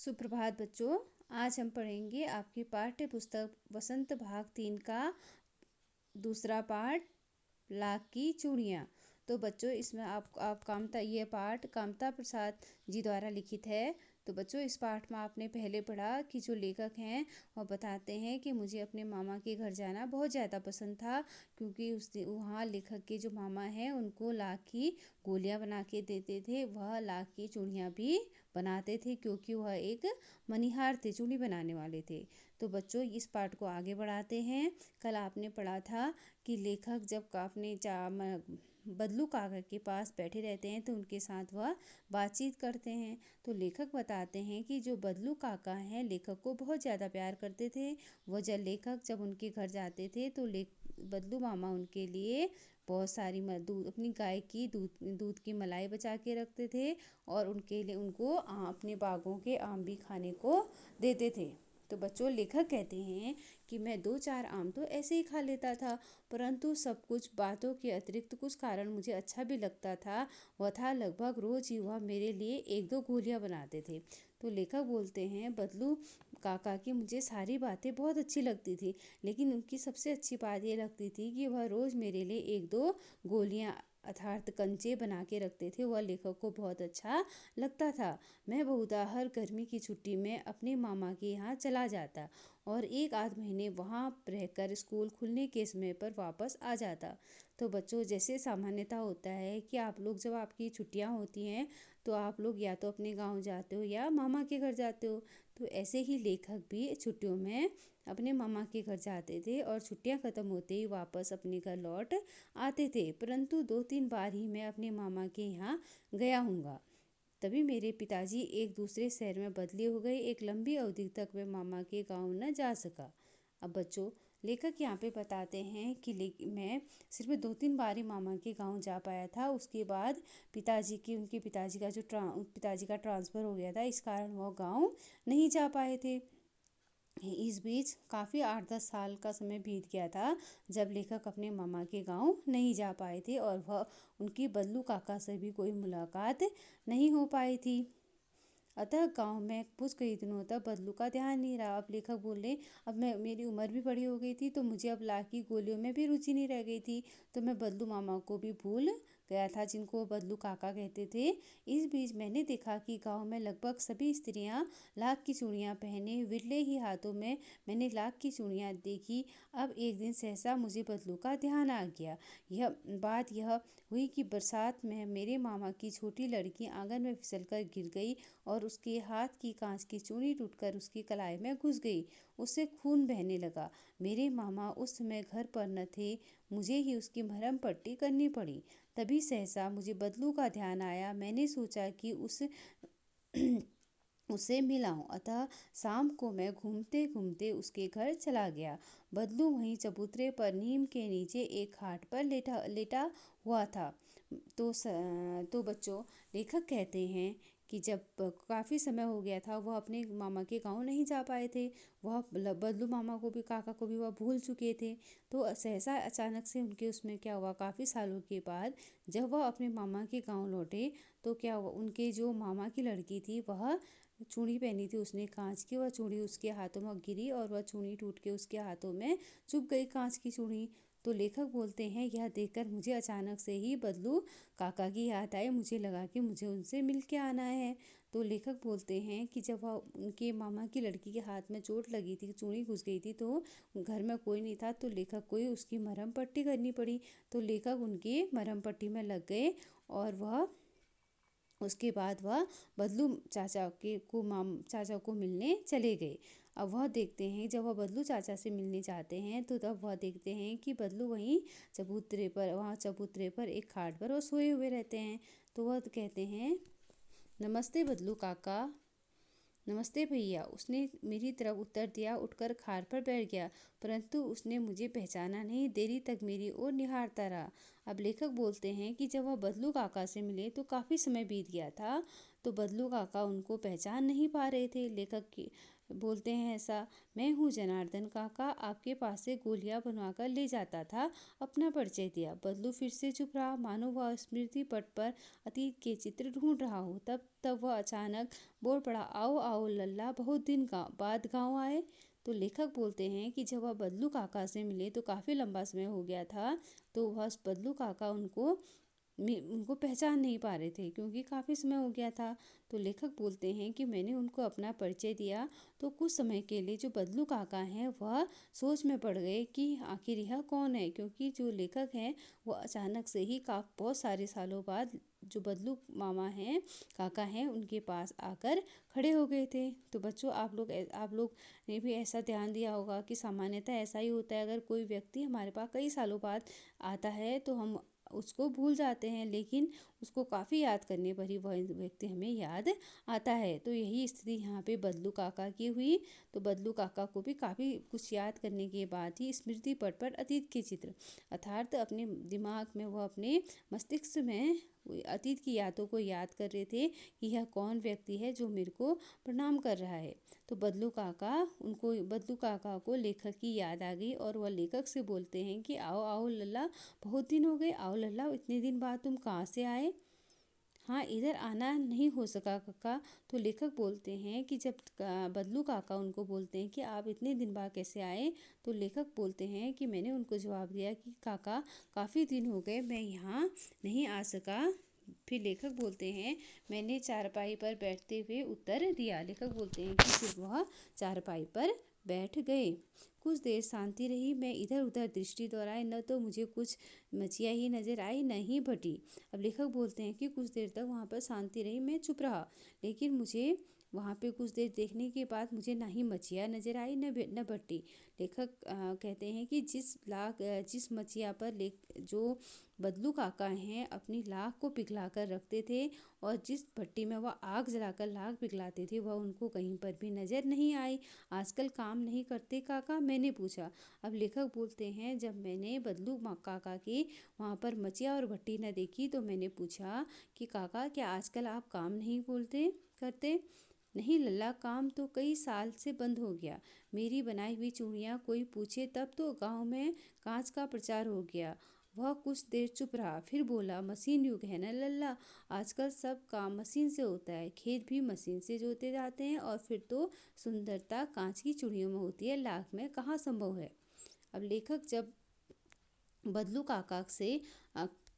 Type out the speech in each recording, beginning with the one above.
सुप्रभात बच्चों। आज हम पढ़ेंगे आपकी पाठ्य पुस्तक वसंत भाग 3 का दूसरा पाठ लाख की चूड़ियाँ। तो बच्चों इसमें आप कामता ये पाठ कामता प्रसाद जी द्वारा लिखित है। तो बच्चों इस पाठ में आपने पहले पढ़ा कि जो लेखक हैं वह बताते हैं कि मुझे अपने मामा के घर जाना बहुत ज़्यादा पसंद था, क्योंकि वहाँ लेखक के जो मामा हैं उनको लाख की गोलियाँ बना के देते थे। वह लाख की चूड़ियाँ भी बनाते थे, क्योंकि वह एक मनिहार थे, चूड़ी बनाने वाले थे। तो बच्चों इस पाठ को आगे बढ़ाते हैं। कल आपने पढ़ा था कि लेखक जब अपने बदलू काका के पास बैठे रहते हैं तो उनके साथ वह बातचीत करते हैं। तो लेखक बताते हैं कि जो बदलू काका हैं लेखक को बहुत ज़्यादा प्यार करते थे। वह लेखक जब उनके घर जाते थे तो बदलू मामा उनके लिए बहुत सारी अपनी गाय की दूध की मलाई बचा के रखते थे, और उनके लिए उनको अपने बागों के आम भी खाने को देते थे। तो बच्चों लेखक कहते हैं कि मैं 2-4 आम तो ऐसे ही खा लेता था, परंतु सब कुछ बातों के अतिरिक्त कुछ कारण मुझे अच्छा भी लगता था। वह था लगभग रोज ही वह मेरे लिए 1-2 गोलियां बनाते थे। तो लेखक बोलते हैं बदलू काका की मुझे सारी बातें बहुत अच्छी लगती थी, लेकिन उनकी सबसे अच्छी बात ये लगती थी कि वह रोज़ मेरे लिए 1-2 गोलियां अर्थात कंचे बना के रखते थे। वह लेखक को बहुत अच्छा लगता था। मैं बहुधा हर गर्मी की छुट्टी में अपने मामा के यहाँ चला जाता और 1-8 महीने वहाँ रहकर स्कूल खुलने के समय पर वापस आ जाता। तो बच्चों जैसे सामान्यता होता है कि आप लोग जब आपकी छुट्टियाँ होती हैं तो आप लोग या तो अपने गांव जाते हो या मामा के घर जाते हो। तो ऐसे ही लेखक भी छुट्टियों में अपने मामा के घर जाते थे और छुट्टियां ख़त्म होते ही वापस अपने घर लौट आते थे। परंतु 2-3 बार ही मैं अपने मामा के यहाँ गया हूँगा। तभी मेरे पिताजी एक दूसरे शहर में बदली हो गए। एक लंबी अवधि तक मैं मामा के गांव न जा सका। अब बच्चों लेखक यहाँ पे बताते हैं कि मैं सिर्फ 2-3 बार ही मामा के गांव जा पाया था। उसके बाद उनके पिताजी का ट्रांसफ़र हो गया था, इस कारण वो गांव नहीं जा पाए थे। इस बीच काफ़ी 8-10 साल का समय बीत गया था जब लेखक अपने मामा के गांव नहीं जा पाए थे, और वह उनकी बदलू काका से भी कोई मुलाकात नहीं हो पाई थी। अतः गांव में कुछ कई दिनों तक बदलू का ध्यान नहीं रहा। अब लेखक बोले अब मेरी उम्र भी बड़ी हो गई थी, तो मुझे अब लाख की गोलियों में भी रुचि नहीं रह गई थी। तो मैं बदलू मामा को भी भूल गया था, जिनको वो बदलू काका कहते थे। इस बीच मैंने देखा कि गांव में लगभग सभी स्त्रियां लाख की चूड़ियां पहने विरले ही हाथों में मैंने लाख की चूड़ियां देखी। अब एक दिन सहसा मुझे बदलू का ध्यान आ गया। यह हुई कि बरसात में मेरे मामा की छोटी लड़की आंगन में फिसलकर गिर गई और उसके हाथ की कांच की चूड़ी टूटकर उसकी कलाई में घुस गई। उससे खून बहने लगा। मेरे मामा उस समय घर पर न थे, मुझे ही उसकी मरहम पट्टी करनी पड़ी। तभी सहसा मुझे बदलू का ध्यान आया। मैंने सोचा कि उसे मिला हूँ, अतः शाम को मैं घूमते घूमते उसके घर चला गया। बदलू वहीं चबूतरे पर नीम के नीचे एक खाट पर लेटा हुआ था। तो बच्चों लेखक कहते हैं कि जब काफ़ी समय हो गया था वह अपने मामा के गांव नहीं जा पाए थे। वह बदलू मामा को भी काका को भी वह भूल चुके थे। तो सहसा अचानक से उनके उसमें क्या हुआ, काफ़ी सालों के बाद जब वह अपने मामा के गांव लौटे तो क्या हुआ, उनके जो मामा की लड़की थी वह चूड़ी पहनी थी उसने कांच की, वह चूड़ी उसके हाथों में गिरी और वह चूड़ी टूट के उसके हाथों में चुभ गई, कांच की चूड़ी। तो लेखक बोलते हैं यह देखकर मुझे अचानक से ही बदलू काका की याद आई। मुझे लगा कि मुझे उनसे मिल के आना है। तो लेखक बोलते हैं कि जब वह उनके मामा की लड़की के हाथ में चोट लगी थी, चूड़ी घुस गई थी, तो घर में कोई नहीं था, तो लेखक को ही उसकी मरहम पट्टी करनी पड़ी। तो लेखक उनकी मरहम पट्टी में लग गए और उसके बाद वह बदलू चाचा को मिलने चले गए। अब वह देखते हैं जब वह बदलू चाचा से मिलने जाते हैं तो तब वह देखते हैं कि बदलू चबूतरे पर एक खाट पर वो सोए हुए रहते हैं। तो वह कहते हैं नमस्ते बदलू काका। नमस्ते भैया, उसने मेरी तरफ उत्तर दिया। उठकर खाट पर बैठ गया, परंतु उसने मुझे पहचाना नहीं। देरी तक मेरी ओर निहारता रहा। अब लेखक बोलते हैं कि जब वह बदलू काका से मिले तो काफ़ी समय बीत गया था। तो बदलू काका उनको पहचान नहीं पा रहे थे। लेखक की बोलते हैं ऐसा, मैं हूँ जनार्दन काका, आपके पास से गोलियां बनवाकर ले जाता था, अपना परिचय दिया। बदलू फिर से चुप रहा, मानो वह स्मृति पट पर अतीत के चित्र ढूंढ रहा हो। तब वह अचानक बोल पड़ा, आओ आओ लल्ला, बहुत दिन बाद गाँव आए। तो लेखक बोलते हैं कि जब वह बदलू काका से मिले तो काफ़ी लंबा समय हो गया था, तो वह बदलू काका उनको पहचान नहीं पा रहे थे क्योंकि काफ़ी समय हो गया था। तो लेखक बोलते हैं कि मैंने उनको अपना परिचय दिया तो कुछ समय के लिए जो बदलू काका हैं वह सोच में पड़ गए कि आखिर यह कौन है, क्योंकि जो लेखक हैं वो अचानक से ही बहुत सारे सालों बाद जो बदलू मामा हैं, काका हैं, उनके पास आकर खड़े हो गए थे। तो बच्चों, आप लोग ने भी ऐसा ध्यान दिया होगा कि सामान्यतः ऐसा ही होता है, अगर कोई व्यक्ति हमारे पास कई सालों बाद आता है तो हम उसको भूल जाते हैं, लेकिन उसको काफ़ी याद करने पर ही वह व्यक्ति हमें याद आता है। तो यही स्थिति यहाँ पे बदलू काका की हुई। तो बदलू काका को भी काफ़ी कुछ याद करने के बाद ही स्मृति पट पर अतीत के चित्र, अर्थात अपने दिमाग में, वह अपने मस्तिष्क में अतीत की यादों को याद कर रहे थे कि यह कौन व्यक्ति है जो मेरे को प्रणाम कर रहा है। तो बदलू काका को लेखक की याद आ गई और वह लेखक से बोलते हैं कि आओ आओ लल्ला, बहुत दिन हो गए, आओ लल्ला, इतने दिन बाद तुम कहाँ से आए? हाँ, इधर आना नहीं हो सका काका। तो लेखक बोलते हैं कि जब बदलू काका उनको बोलते हैं कि आप इतने दिन बाद कैसे आए, तो लेखक बोलते हैं कि मैंने उनको जवाब दिया कि काका, काफ़ी दिन हो गए, मैं यहाँ नहीं आ सका। फिर लेखक बोलते हैं, मैंने चारपाई पर बैठते हुए उत्तर दिया। लेखक बोलते हैं कि फिर वह चारपाई पर बैठ गए। कुछ देर शांति रही, मैं इधर उधर दृष्टि दौड़ाई, न तो मुझे कुछ मछिया ही नजर आई, न ही भटी। अब लेखक बोलते हैं कि कुछ देर तक वहाँ पर शांति रही, मैं चुप रहा, लेकिन मुझे वहाँ पे कुछ देर देखने के बाद मुझे ना ही मछिया नजर आई, न भट्टी। लेखक कहते हैं कि जिस मछिया पर जो बदलू काका हैं अपनी लाख को पिघला कर रखते थे और जिस भट्टी में वह आग जलाकर लाख पिघलाते थे, वह उनको कहीं पर भी नजर नहीं आई। आजकल काम नहीं करते काका, मैंने पूछा। अब लेखक बोलते हैं, जब मैंने बदलू काका की वहाँ पर मचिया और भट्टी न देखी तो मैंने पूछा कि काका, क्या आजकल आप काम नहीं करते? नहीं लल्ला, काम तो कई साल से बंद हो गया। मेरी बनाई हुई चूड़ियाँ कोई पूछे तब तो गांव में कांच का प्रचार हो गया। वह कुछ देर चुप रहा, फिर बोला, मशीन युग है ना लल्ला, आजकल सब काम मशीन से होता है, खेत भी मशीन से जोते जाते हैं और फिर तो सुंदरता कांच की चूड़ियों में होती है, लाख में कहाँ संभव है। अब लेखक जब बदलू काका से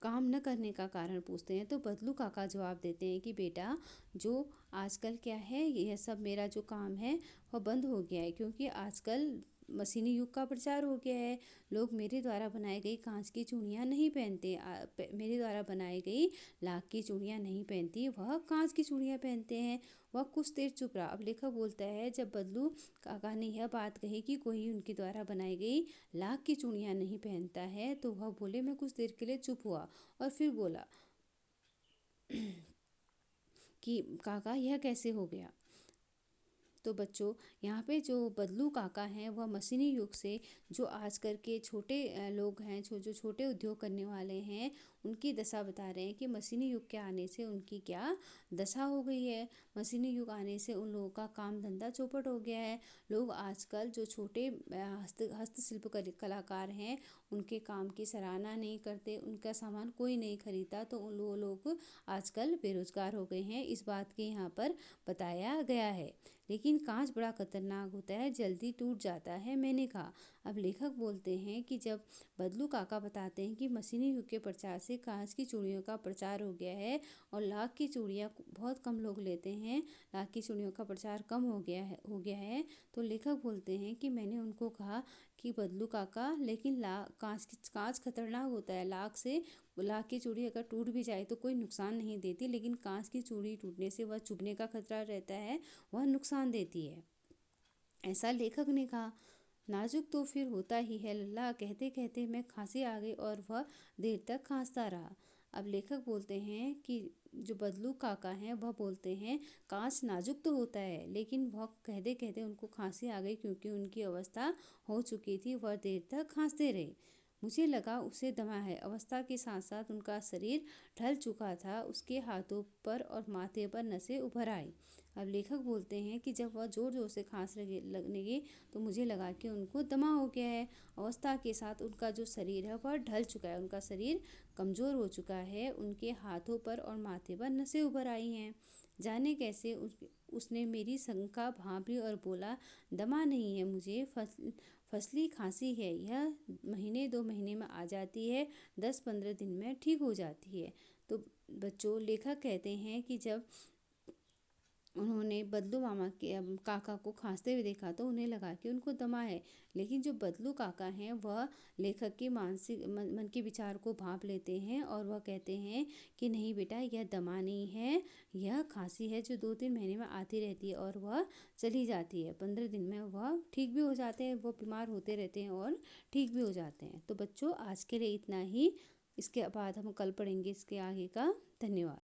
काम न करने का कारण पूछते हैं तो बदलू काका जवाब देते हैं कि बेटा, जो आजकल क्या है, यह सब मेरा जो काम है वह बंद हो गया है, क्योंकि आजकल मशीनी युग का प्रचार हो गया है। लोग मेरे द्वारा बनाई गई कांच की चूड़ियाँ नहीं पहनते, मेरे द्वारा बनाई गई लाख की चूड़ियाँ नहीं पहनती, वह कांच की चूड़ियाँ पहनते हैं। वह कुछ देर चुप रहा। अब लेखक बोलता है, जब बदलू काका ने यह बात कही कि कोई उनके द्वारा बनाई गई लाख की चूड़ियाँ नहीं पहनता है, तो वह बोले, मैं कुछ देर के लिए चुप हुआ और फिर बोला कि काका, यह कैसे हो गया? तो बच्चों, यहाँ पे जो बदलू काका हैं वह मशीनी युग से जो आजकल के छोटे लोग हैं, जो छोटे उद्योग करने वाले हैं, उनकी दशा बता रहे हैं कि मशीनी युग के आने से उनकी क्या दशा हो गई है। मशीनी युग आने से उन लोगों का काम धंधा चौपट हो गया है। लोग आजकल जो छोटे हस्तशिल्प कलाकार हैं, उनके काम की सराहना नहीं करते, उनका सामान कोई नहीं खरीदता, तो उन लोग आजकल बेरोजगार हो गए हैं। इस बात के यहाँ पर बताया गया है। लेकिन कांच बड़ा खतरनाक होता है, जल्दी टूट जाता है, मैंने कहा। अब लेखक बोलते हैं कि जब बदलू काका बताते हैं कि मशीनी युग के प्रचार से कांच की चूड़ियों का प्रचार हो गया है और लाख की चूड़ियाँ बहुत कम लोग लेते हैं, लाख की चूड़ियों का प्रचार कम हो गया है। तो लेखक बोलते हैं कि मैंने उनको कहा कि बदलू काका, लेकिन कांच खतरनाक होता है, लाख की चूड़ी अगर टूट भी जाए तो कोई नुकसान नहीं देती, लेकिन कांच की चूड़ी टूटने से वह चुभने का खतरा रहता है, वह नुकसान देती है, ऐसा लेखक ने कहा। नाजुक तो फिर होता ही है लल्ला, कहते कहते मैं खांसी आ गई और वह देर तक खांसता रहा। अब लेखक बोलते हैं कि जो बदलू काका हैं वह बोलते हैं, कांच नाजुक तो होता है, लेकिन वह कहते कहते उनको खांसी आ गई क्योंकि उनकी अवस्था हो चुकी थी, वह देर तक खांसते रहे। मुझे लगा उसे दमा है। अवस्था के साथ साथ उनका शरीर ढल चुका था। उसके हाथों पर और माथे पर नसें उभर आई। अब लेखक बोलते हैं कि जब वह जोर जोर से लगने लगी तो मुझे लगा कि उनको दमा हो गया है। अवस्था के साथ उनका जो शरीर है वह ढल चुका है, उनका शरीर कमज़ोर हो चुका है। उनके हाथों पर और माथे पर नसें उभर आई हैं। जाने कैसे उसने मेरी शंका भांप ली और बोला, दमा नहीं है, मुझे फसली खांसी है। यह महीने 2 महीने में आ जाती है, 10-15 दिन में ठीक हो जाती है। तो बच्चों, लेखक कहते हैं कि जब उन्होंने बदलू मामा के काका को खांसते हुए देखा तो उन्हें लगा कि उनको दमा है। लेकिन जो बदलू काका हैं वह लेखक के मानसिक मन के विचार को भांप लेते हैं और वह कहते हैं कि नहीं बेटा, यह दमा नहीं है, यह खांसी है जो 2-3 महीने में आती रहती है और वह चली जाती है। 15 दिन में वह ठीक भी हो जाते हैं। वह बीमार होते रहते हैं और ठीक भी हो जाते हैं। तो बच्चों, आज के लिए इतना ही। इसके बाद हम कल पढ़ेंगे इसके आगे का। धन्यवाद।